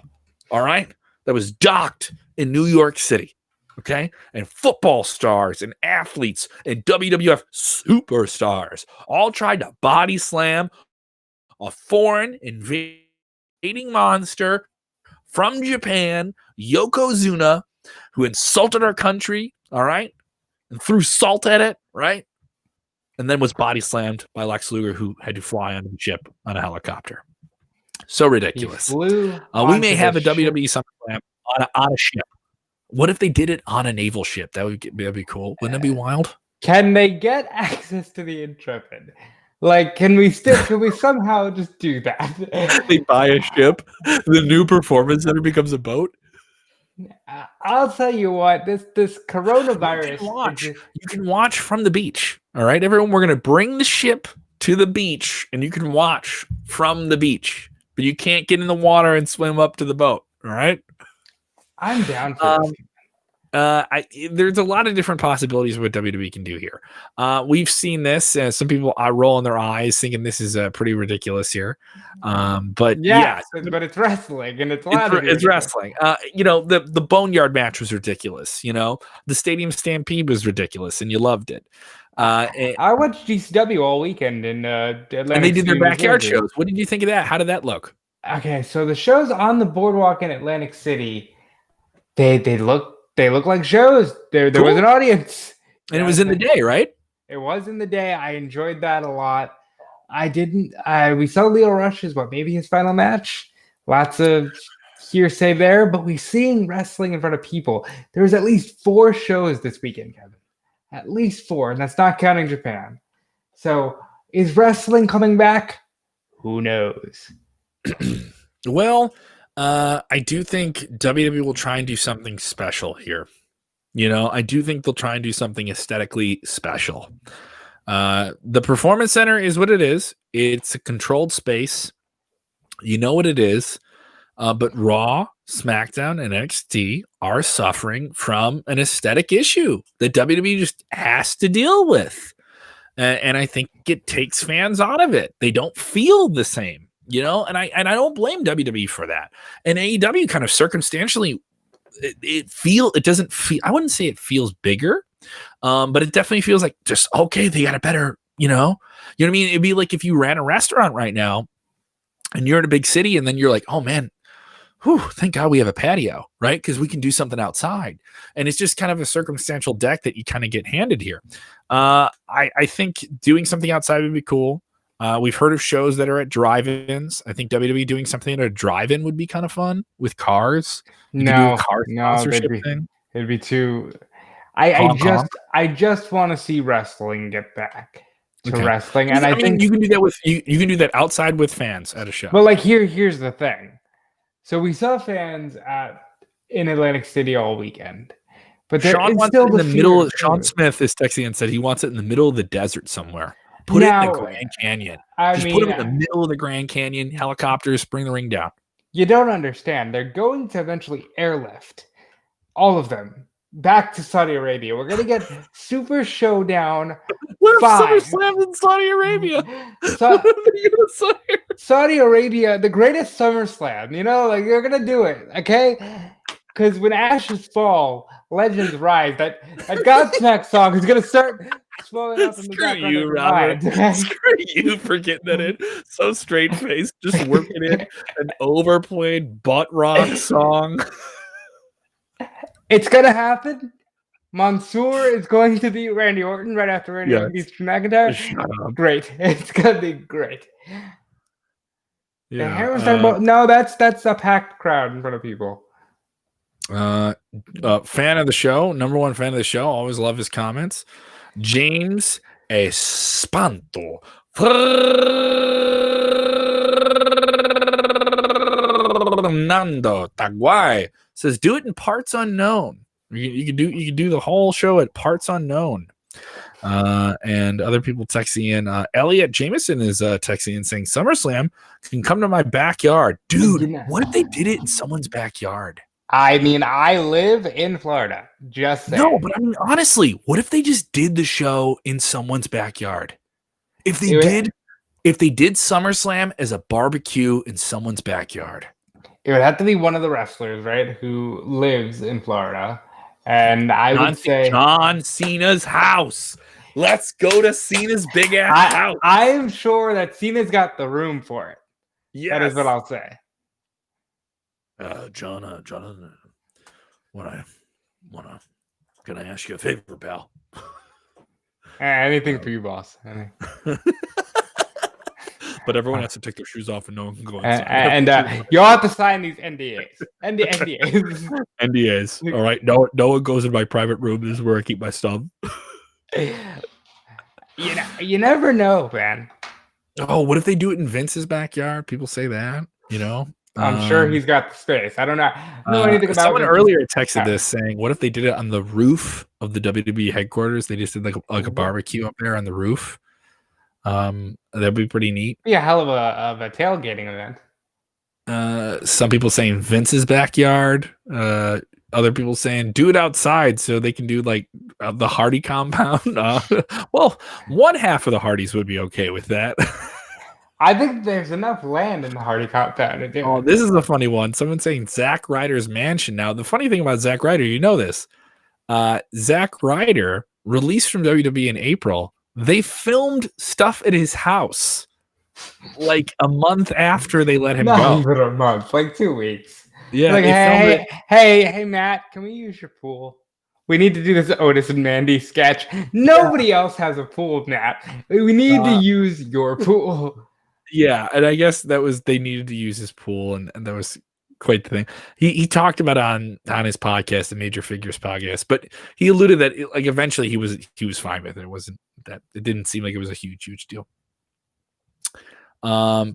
All right. That was docked in New York City. Okay. And football stars and athletes and WWF superstars all tried to body slam a foreign invading monster from Japan, Yokozuna, who insulted our country. All right. And threw salt at it. Right. And then was body slammed by Lex Luger, who had to fly on the ship on a helicopter. So ridiculous. We may have a WWE SummerSlam on a ship. What if they did it on a naval ship? That'd be cool. Wouldn't that be wild? Can they get access to the Intrepid? Like, can we somehow just do that? They buy a ship. The new performance center becomes a boat. I'll tell you what, this coronavirus. You can watch from the beach. All right, everyone, we're going to bring the ship to the beach, and you can watch from the beach, but you can't get in the water and swim up to the boat. All right. I'm down for this. There's a lot of different possibilities of what WWE can do here. We've seen this. Some people are rolling their eyes, thinking this is pretty ridiculous here. But but it's wrestling, and it's wrestling. The Boneyard match was ridiculous. The Stadium Stampede was ridiculous, and you loved it. I watched GCW all weekend in Atlantic and they did their backyard shows. What did you think of that? How did that look? Okay, so the shows on the boardwalk in Atlantic City, they look like shows. There was an audience, and it was in the day, right? It was in the day. I enjoyed that a lot. We saw Leo Rush's maybe his final match. Lots of hearsay there, but we're seeing wrestling in front of people. There was at least 4 shows this weekend, Kevin. At least 4, and that's not counting Japan. So, is wrestling coming back? Who knows? Well, I do think WWE will try and do something special here. I do think they'll try and do something aesthetically special. The Performance Center is what it is. It's a controlled space. You know what it is. But Raw, SmackDown, and NXT are suffering from an aesthetic issue that WWE just has to deal with. And I think it takes fans out of it. They don't feel the same, and I don't blame WWE for that. And AEW kind of circumstantially, it doesn't feel, I wouldn't say it feels bigger, but it definitely feels like just, okay, they got a better, you know what I mean? It'd be like if you ran a restaurant right now and you're in a big city and then you're like, oh man, thank God we have a patio, right? Because we can do something outside. And it's just kind of a circumstantial deck that you kind of get handed here. I think doing something outside would be cool. We've heard of shows that are at drive-ins. I think WWE doing something at a drive-in would be kind of fun with cars. It'd be too. I just want to see wrestling get back to wrestling, and I think you can do that with you can do that outside with fans at a show. But like here's the thing. So we saw fans in Atlantic City all weekend, but Sean wants it in the middle. Sean Smith is texting and said he wants it in the middle of the desert somewhere. Put it in the Grand Canyon. Put it in the middle of the Grand Canyon. Helicopters, bring the ring down. You don't understand. They're going to eventually airlift all of them back to Saudi Arabia. We're going to get Super Showdown. What if SummerSlam's in Saudi Arabia? Saudi Arabia, the greatest SummerSlam. You're going to do it, okay? Because when ashes fall, legends rise. That Godsmack song is going to start swelling up in the Screw background you, of your Robert. mind. Okay? Screw you for getting that in. So straight face, just working in an overplayed butt rock song. It's gonna happen. Mansoor is going to beat Randy Orton right after Randy Orton beats McIntyre. Shut up. Great. It's gonna be great. Yeah. Everyone's talking about no, that's a packed crowd in front of people. Fan of the show, number one fan of the show. Always love his comments. James Espanto Fernando Taguay says, "Do it in parts unknown." You could do the whole show at parts unknown. And other people texting in. Elliot Jameson is texting in saying, "SummerSlam can come to my backyard, dude." What if they did it in someone's backyard? I mean, I live in Florida. Just saying. No, but I mean, honestly, what if they just did the show in someone's backyard? If they did SummerSlam as a barbecue in someone's backyard, it would have to be one of the wrestlers, right, who lives in Florida. And I would say John Cena's house. Let's go to Cena's big ass house. I am sure that Cena's got the room for it. Yes. That is what I'll say. John, can I ask you a favor, pal? Anything for you, boss. But everyone has to take their shoes off and no one can go inside. And you'll have to sign these NDAs. NDAs. NDAs. All right. No one goes in my private room. This is where I keep my stuff. You never know, man. Oh, what if they do it in Vince's backyard? People say that, I'm sure he's got the space. I don't know anything about someone earlier texted this saying, what if they did it on the roof of the WWE headquarters? They just did like a barbecue up there on the roof. That'd be pretty neat. Be a hell of a tailgating event. Some people saying Vince's backyard. Other people saying do it outside so they can do like the Hardy compound. Well, one half of the Hardys would be okay with that. I think there's enough land in the Hardy compound to do. Oh, this is a funny one. Someone saying Zack Ryder's mansion. Now, the funny thing about Zack Ryder, this. Zack Ryder, released from WWE in April, they filmed stuff at his house like a month after they let him go. Not a month, like 2 weeks. Yeah. Like, hey, Matt, can we use your pool? We need to do this Otis and Mandy sketch. Nobody else has a pool, Matt. We need to use your pool. Yeah, and I guess they needed to use his pool, and that was quite the thing. He talked about on his podcast, the Major Figures podcast, but he alluded that eventually he was fine with it. It wasn't that it didn't seem like it was a huge deal.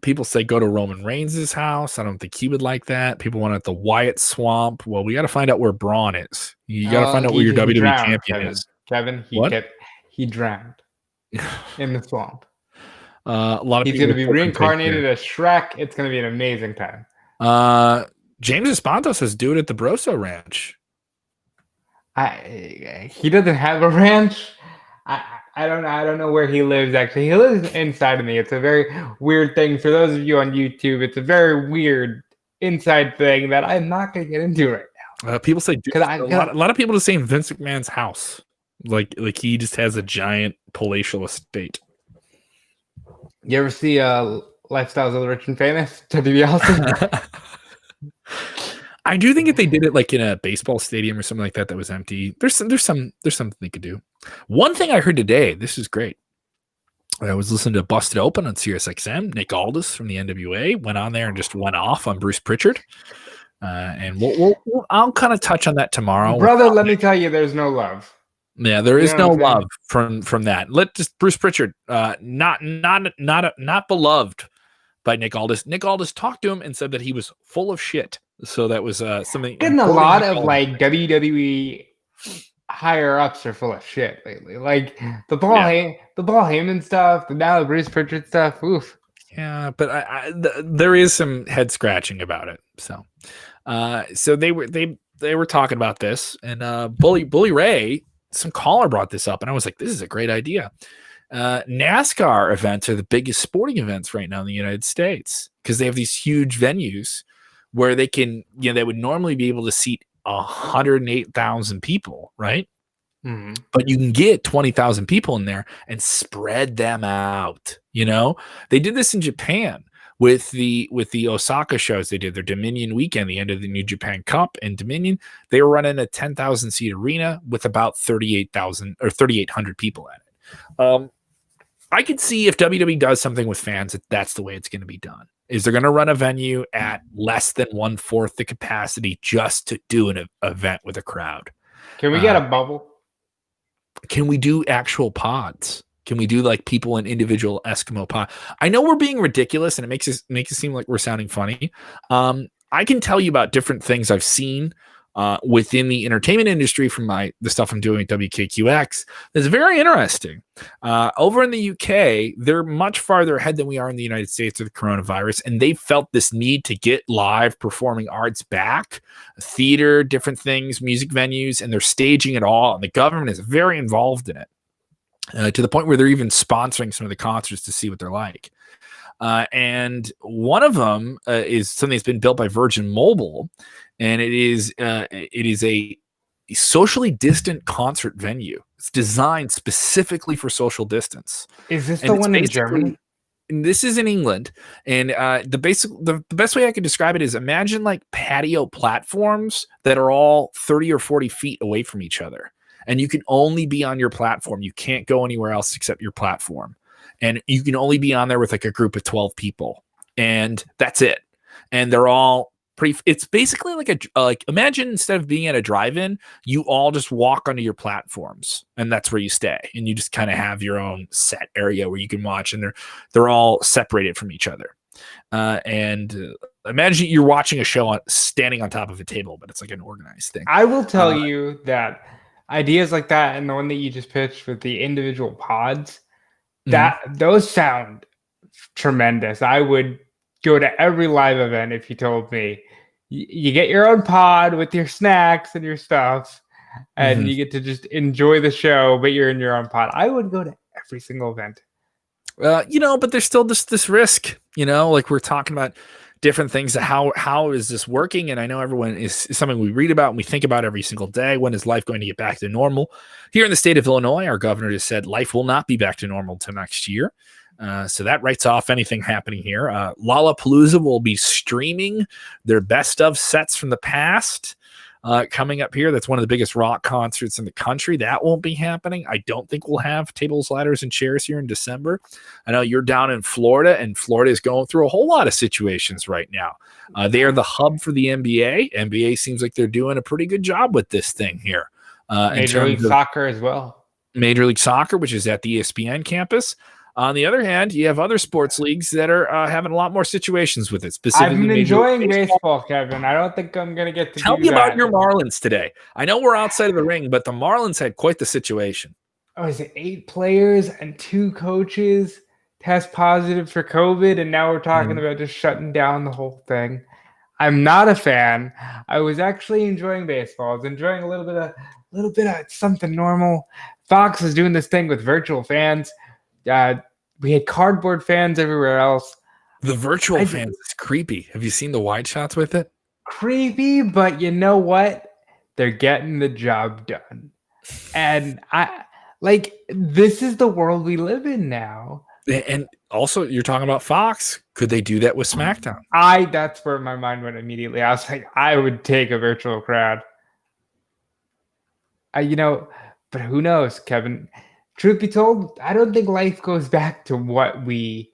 People say go to Roman Reigns' house. I don't think he would like that. People want it at the Wyatt Swamp. Well, we got to find out where Braun is. You got to find out where your WWE champion is. Kevin, he drowned in the swamp. A lot of he's going to be reincarnated as Shrek. It's going to be an amazing time. James Espanto says do it at the Broso Ranch. He doesn't have a ranch. I don't know where he lives, actually. He lives inside of me. It's a very weird thing. For those of you on YouTube, it's a very weird inside thing that I'm not going to get into right now. People say a lot of people are saying Vince McMahon's house. Like he just has a giant palatial estate. You ever see Lifestyles of the Rich and Famous? WWE Austin? I do think if they did it like in a baseball stadium or something like that was empty, there's something they could do. One thing I heard today, this is great. I was listening to Busted Open on SiriusXM. Nick Aldis from the NWA went on there and just went off on Bruce Pritchard. And I'll kind of touch on that tomorrow. Brother, let me tell you, there's no love. Yeah, there is no love from that. Bruce Pritchard, not beloved by Nick Aldis. Nick Aldis talked to him and said that he was full of shit. So that was something. Getting a lot of like WWE higher ups are full of shit lately. Like the Paul Heyman stuff, now the Bruce Pritchard stuff. Oof. Yeah, but there is some head scratching about it. So, so they were talking about this, and Bully Ray, some caller brought this up, and I was like, this is a great idea. NASCAR events are the biggest sporting events right now in the United States because they have these huge venues where they can, they would normally be able to seat 108,000 people, right? Mhm. But you can get 20,000 people in there and spread them out. They did this in Japan with the Osaka shows. They did their Dominion weekend, the end of the New Japan Cup and Dominion. They were running a 10,000 seat arena with about 38,000 or 3,800 people at it. I could see if WWE does something with fans, that's the way it's going to be done. Is they're going to run a venue at less than 1/4 the capacity just to do an event with a crowd. Can we get a bubble? Can we do actual pods? Can we do like people in individual Eskimo pod? I know we're being ridiculous and it makes it seem like we're sounding funny. I can tell you about different things I've seen within the entertainment industry from the stuff I'm doing at WKQX. That's very interesting. Over in the UK, they're much farther ahead than we are in the United States with the coronavirus, and they felt this need to get live performing arts back, theater, different things, music venues, and they're staging it all, and the government is very involved in it. To the point where they're even sponsoring some of the concerts to see what they're like. And one of them is something that's been built by Virgin Mobile, and it is a socially distant concert venue. It's designed specifically for social distance. Is this the one in Germany? This is in England, and the best way I could describe it is imagine like patio platforms that are all 30 or 40 feet away from each other. And you can only be on your platform. You can't go anywhere else except your platform. And you can only be on there with like a group of 12 people. And that's it. And they're all it's basically like imagine instead of being at a drive-in, you all just walk onto your platforms and that's where you stay. And you just kind of have your own set area where you can watch, and they're all separated from each other. And imagine you're watching a show standing on top of a table, but it's like an organized thing. I will tell you that ideas like that, and the one that you just pitched with the individual pods, those sound tremendous. I would go to every live event if you told me you get your own pod with your snacks and your stuff, and you get to just enjoy the show, but you're in your own pod. I would go to every single event. But there's still this risk, like we're talking about different things. How is this working? And I know everyone is something we read about and we think about every single day. When is life going to get back to normal? Here in the state of Illinois, our governor has said life will not be back to normal till next year. So that writes off anything happening here. Lollapalooza will be streaming their best of sets from the past coming up here. That's one of the biggest rock concerts in the country. That won't be happening. I don't think we'll have tables, ladders, and chairs here in December. I know you're down in Florida, and Florida is going through a whole lot of situations right now. They are the hub for the NBA. NBA seems like they're doing a pretty good job with this thing here. Major League Soccer as well. Major League Soccer, which is at the ESPN campus. On the other hand, you have other sports leagues that are having a lot more situations with it. Specifically, I've been enjoying baseball, Kevin. I don't think I'm going to get to tell me about your Marlins today. I know we're outside of the ring, but the Marlins had quite the situation. Oh, is it 8 players and 2 coaches test positive for COVID, and now we're talking about just shutting down the whole thing? I'm not a fan. I was actually enjoying baseball. I was enjoying a little bit of something normal. Fox is doing this thing with virtual fans. We had cardboard fans everywhere else. The virtual fans is creepy. Have you seen the wide shots with it? Creepy, but you know what? They're getting the job done. And this is the world we live in now. And also, you're talking about Fox. Could they do that with Smackdown? That's where my mind went immediately. I was like, I would take a virtual crowd. But who knows, Kevin? Truth be told, I don't think life goes back to what we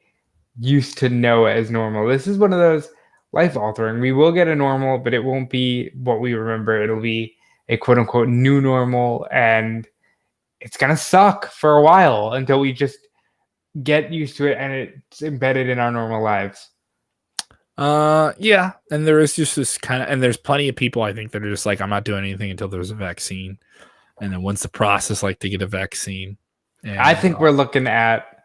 used to know as normal. This is one of those life-altering. We will get a normal, but it won't be what we remember. It'll be a quote-unquote new normal, and it's going to suck for a while until we just get used to it and it's embedded in our normal lives. Yeah, and there is just this and there's plenty of people, I think, that are just like, I'm not doing anything until there's a vaccine. And then once the process to get a vaccine. And, I think we're looking at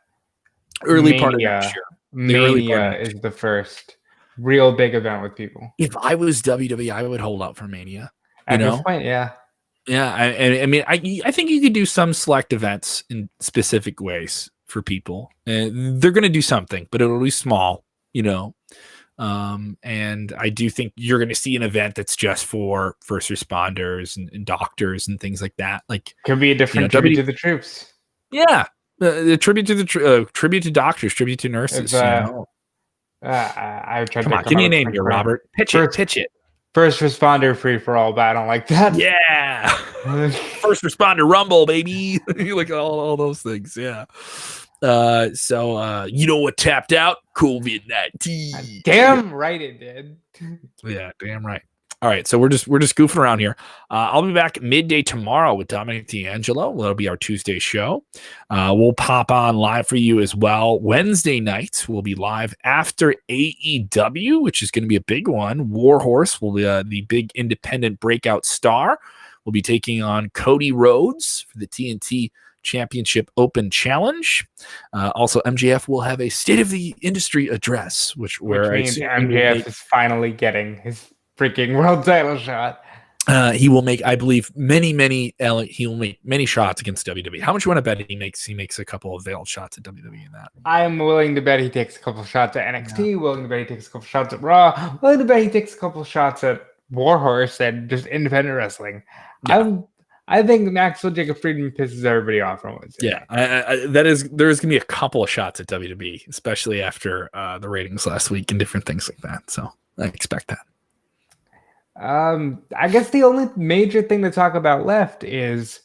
early part of next year. Mania is the first real big event with people. If I was WWE, I would hold out for Mania. At this point, yeah. Yeah, I mean, I think you could do some select events in specific ways for people. And they're going to do something, but it'll be small, And I do think you're going to see an event that's just for first responders and doctors and things like that. Like, Could be a different tribute to the troops. Yeah, the tribute to the tribute to doctors, tribute to nurses. I tried Come to on, give me a name here, Robert. Pitch it. First responder free for all, but I don't like that. Yeah, first responder rumble, baby. Like all those things. Yeah. So you know what tapped out? COVID-19. Damn right it did. Yeah, damn right. All right, so we're just goofing around here. I'll be back midday tomorrow with Dominic D'Angelo. That'll be our Tuesday show. We'll pop on live for you as well. Wednesday nights we'll be live after AEW, which is going to be a big one. Warhorse will be the big independent breakout star. We'll be taking on Cody Rhodes for the TNT Championship Open Challenge. Also, MJF will have a State of the Industry address, which means MJF is finally getting his freaking world title shot. He will make, I believe, he will make many shots against WWE. How much you want to bet he makes? He makes a couple of veiled shots at WWE in that. I'm willing to bet he takes a couple shots at NXT, willing to bet he takes a couple shots at Raw, willing to bet he takes a couple shots at Warhorse and just independent wrestling. Yeah. I think Maxwell Jacob Friedman pisses everybody off on Wednesday. Yeah, there's going to be a couple of shots at WWE, especially after the ratings last week and different things like that. So I expect that. I guess the only major thing to talk about left is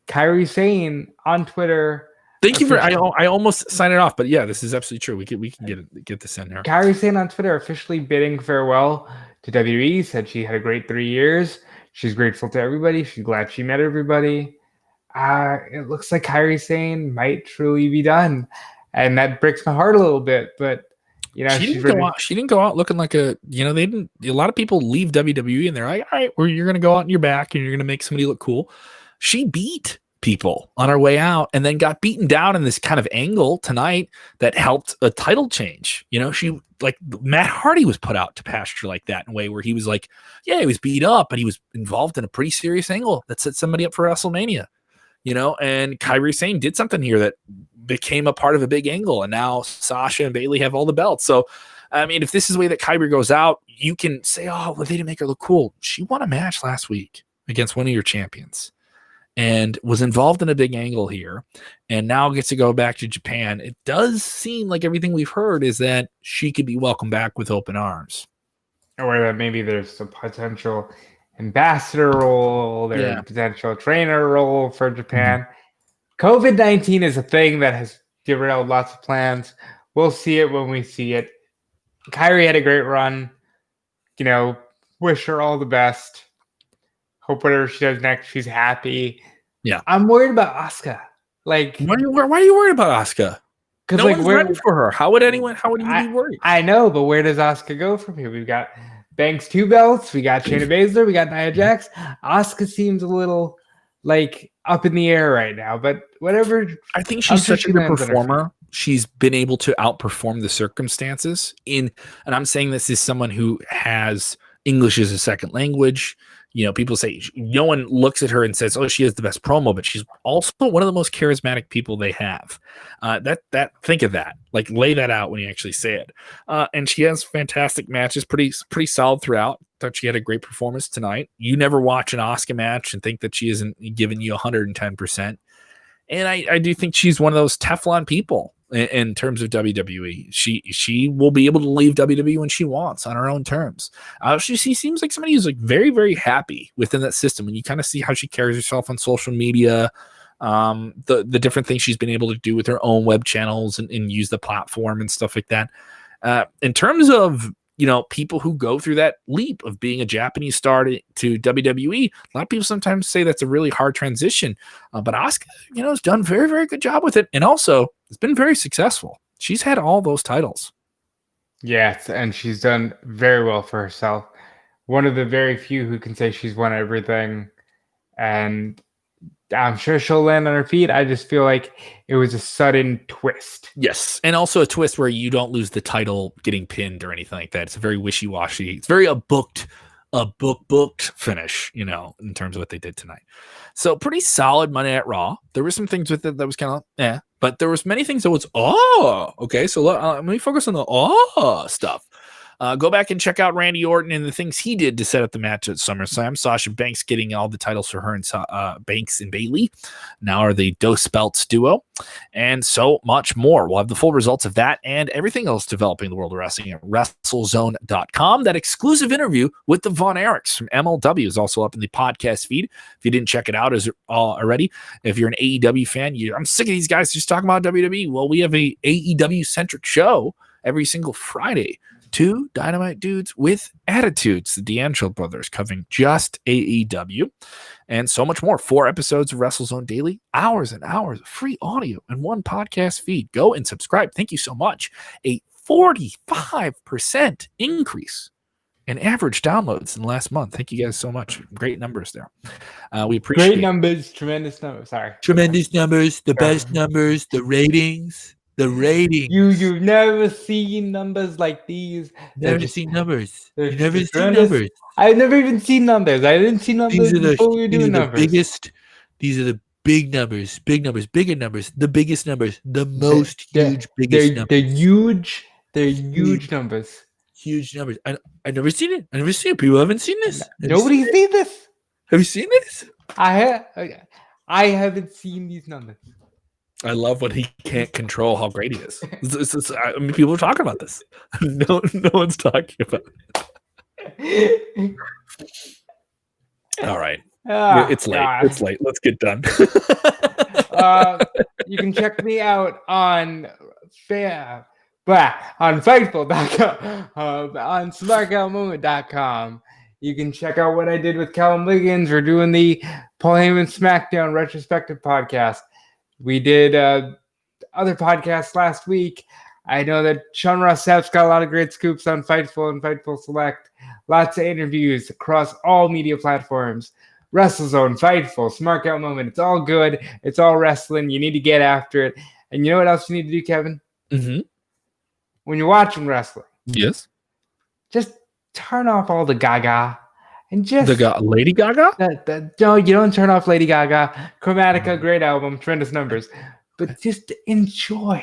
Kairi Sane on Twitter. Thank you for. I almost signed it off, but yeah, this is absolutely true. We can get this in here. Kairi Sane on Twitter officially bidding farewell to WWE. Said she had a great 3 years. She's grateful to everybody. She's glad she met everybody. It looks like Kairi Sane might truly be done, and that breaks my heart a little bit. But you know, she didn't go out looking like a. You know, they didn't. A lot of people leave WWE and they're like, all right, well, you're going to go out on your back and you're going to make somebody look cool. She beat people on her way out and then got beaten down in this kind of angle tonight that helped a title change. You know, she like Matt Hardy was put out to pasture like that in a way where he was like, yeah, he was beat up, but he was involved in a pretty serious angle that set somebody up for WrestleMania. You know, and Kairi Sane did something here that became a part of a big angle, and now Sasha and Bayley have all the belts. So, I mean, if this is the way that Kairi goes out, you can say, oh, well, they didn't make her look cool. She won a match last week against one of your champions and was involved in a big angle here, and now gets to go back to Japan. It does seem like everything we've heard is that she could be welcomed back with open arms. Or that maybe there's a potential ambassador role, there's a potential trainer role for Japan. COVID-19 is a thing that has derailed lots of plans. We'll see it when we see it. Kairi had a great run. You know, wish her all the best. Hope whatever she does next, she's happy. Yeah. I'm worried about Asuka. Like, why are you worried about Asuka? Because no one's ready for her. How would you be worried? I know, but where does Asuka go from here? We've got Banks 2 belts. We got Shayna Baszler. We got Nia Jax. Asuka seems a little like up in the air right now, but whatever. I think she's such a good performer. She's been able to outperform the circumstances and I'm saying this is someone who has English as a second language. You know, people say no one looks at her and says, oh, she has the best promo, but she's also one of the most charismatic people they have. Think of that, like lay that out when you actually say it. And she has fantastic matches, pretty solid throughout. Thought she had a great performance tonight. You never watch an Asuka match and think that she isn't giving you 110%. And I do think she's one of those Teflon people in terms of WWE. She will be able to leave WWE when she wants on her own terms. She seems like somebody who's like very, very happy within that system. And you kind of see how she carries herself on social media, the different things she's been able to do with her own web channels and use the platform and stuff like that. In terms of, you know, people who go through that leap of being a Japanese star to WWE, a lot of people sometimes say that's a really hard transition. But Asuka, you know, has done very, very good job with it. And also, it's been very successful. She's had all those titles. Yes, and she's done very well for herself. One of the very few who can say she's won everything. And I'm sure she'll land on her feet. I just feel like it was a sudden twist. Yes, and also a twist where you don't lose the title getting pinned or anything like that. It's a very wishy-washy. It's very booked finish, you know, in terms of what they did tonight. So pretty solid Monday at Raw. There were some things with it that was kind of but there was many things that was okay. So let me focus on the stuff. Go back and check out Randy Orton and the things he did to set up the match at SummerSlam. Sasha Banks getting all the titles for her and Banks and Bayley. Now are the Dos Belts duo. And so much more. We'll have the full results of that and everything else developing in the world of wrestling at Wrestlezone.com. That exclusive interview with the Von Erichs from MLW is also up in the podcast feed. If you didn't check it out already, if you're an AEW fan, I'm sick of these guys just talking about WWE. Well, we have a AEW-centric show every single Friday. Two Dynamite dudes with attitudes, the D'Angelo brothers, covering just AEW and so much more. 4 episodes of WrestleZone Daily, hours and hours of free audio and 1 podcast feed. Go and subscribe. Thank you so much. A 45% increase in average downloads in the last month. Thank you guys so much. Great numbers there. We appreciate great numbers, tremendous numbers. Sorry, tremendous numbers, the best numbers, the ratings. The ratings. You've never seen numbers like these. Never seen numbers. You've never seen numbers. I've never even seen numbers. I didn't see numbers before we were doing numbers. These are the big numbers, bigger numbers, the biggest numbers, the most huge, biggest numbers. They're huge numbers. Huge numbers. I've never seen it. I've never seen it. People haven't seen this. Nobody's seen this. Have you seen this? I haven't seen these numbers. I love when he can't control how great he is. I mean, people are talking about this. No one's talking about it. All right. It's late. God. It's late. Let's get done. You can check me out on Fightful.com, on Smackdown.com. You can check out what I did with Callum Wiggins. We're doing the Paul Heyman Smackdown retrospective podcast. We did other podcasts last week. I know that Sean Ross Sapp's got a lot of great scoops on Fightful and Fightful Select. Lots of interviews across all media platforms. WrestleZone, Fightful, Smart Out Moment. It's all good. It's all wrestling. You need to get after it. And you know what else you need to do, Kevin? Mm-hmm. When you're watching wrestling. Yes. Just turn off all the gaga. And just Lady Gaga? No, you don't turn off Lady Gaga. Chromatica, great album, tremendous numbers. But just enjoy.